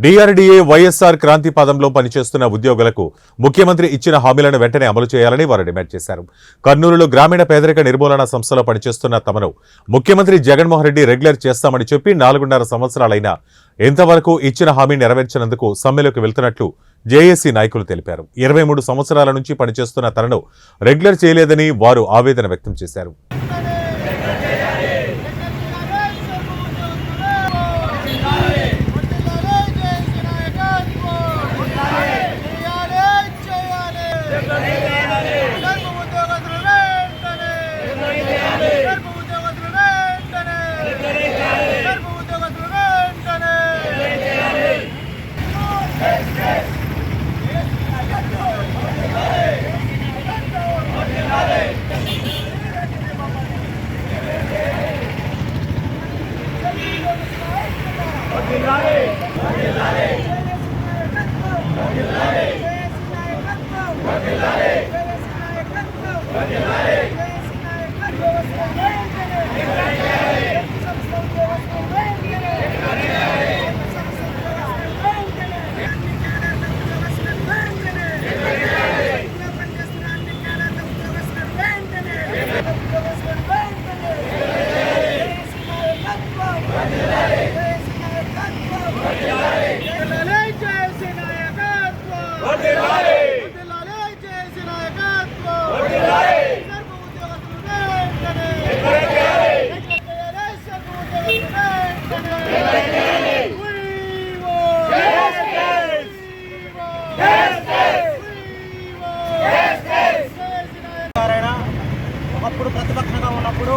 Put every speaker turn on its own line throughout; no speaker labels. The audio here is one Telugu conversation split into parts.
డిఆర్డీఏ వైఎస్ఆర్ క్రాంతి పదంలో పనిచేస్తున్న ఉద్యోగులకు ముఖ్యమంత్రి ఇచ్చిన హామీలను వెంటనే అమలు చేయాలని వారు డిమాండ్ చేశారు. కర్నూలులో గ్రామీణ పేదరిక నిర్మూలన సంస్థలో పనిచేస్తున్న తమను ముఖ్యమంత్రి జగన్మోహన్ రెడ్డి రెగ్యులర్ చేస్తామని చెప్పి 4.5 సంవత్సరాలైనా ఇంతవరకు ఇచ్చిన హామీ నెరవేర్చినందుకు సమ్మెలోకి వెళ్తున్నట్లు జేఏసీ నాయకులు తెలిపారు. 23 సంవత్సరాల నుంచి పనిచేస్తున్న తనను రెగ్యులర్ చేయలేదని వారు ఆవేదన వ్యక్తం చేశారు.
ఒకప్పుడు ప్రతిపక్షంగా ఉన్నప్పుడు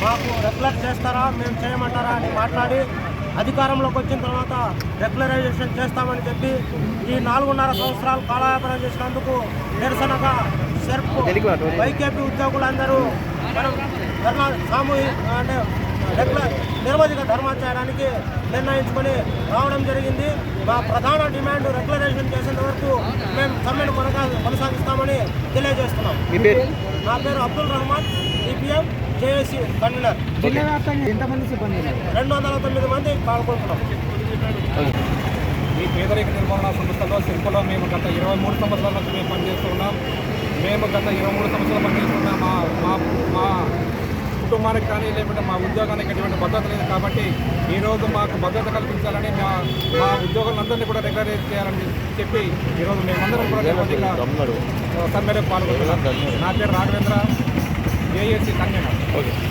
మాకు రెగ్యులర్ చేస్తారా మేము చేయమంటారా అని మాట్లాడి అధికారంలోకి వచ్చిన తర్వాత రెగ్యులరైజేషన్ చేస్తామని చెప్పి ఈ 4.5 సంవత్సరాలు కాలయాపన చేసినందుకు నిరసనగా సెర్ప్ వైకేపీ ఉద్యోగులందరూ మనం సామూహిక అంటే నిర్వధిక ధర్మా చేయడానికి నిర్ణయించుకొని రావడం జరిగింది. మా ప్రధాన డిమాండ్ రెగ్యులరైజేషన్ చేసేంత వరకు మేము సమ్మెను కొనసాగిస్తామని తెలియజేస్తున్నాం. నా పేరు Abdul Rahman, EPM JAC convener. 209 మంది పాల్గొంటున్నాం.
ఈ పేదరిక నిర్మూలన సంస్థలో శిల్పలో మేము గత 23 సంవత్సరాల నుంచి మేము పనిచేస్తున్నాం. మేము గత 23 సంవత్సరాలు పనిచేస్తున్న మా కుటుంబానికి కానీ లేకుంటే మా ఉద్యోగానికి ఎటువంటి భద్రత లేదు. కాబట్టి ఈరోజు మాకు భద్రత కల్పించాలని మా ఉద్యోగులందరినీ కూడా రెగ్యులరైజ్ చేయాలని చెప్పి ఈరోజు మేమందరం కూడా నిర్వధిగా సమ్మెలో పాల్గొంటున్నాం. నా పేరు రాఘవేంద్ర, జేఏసీ కన్వీనర్.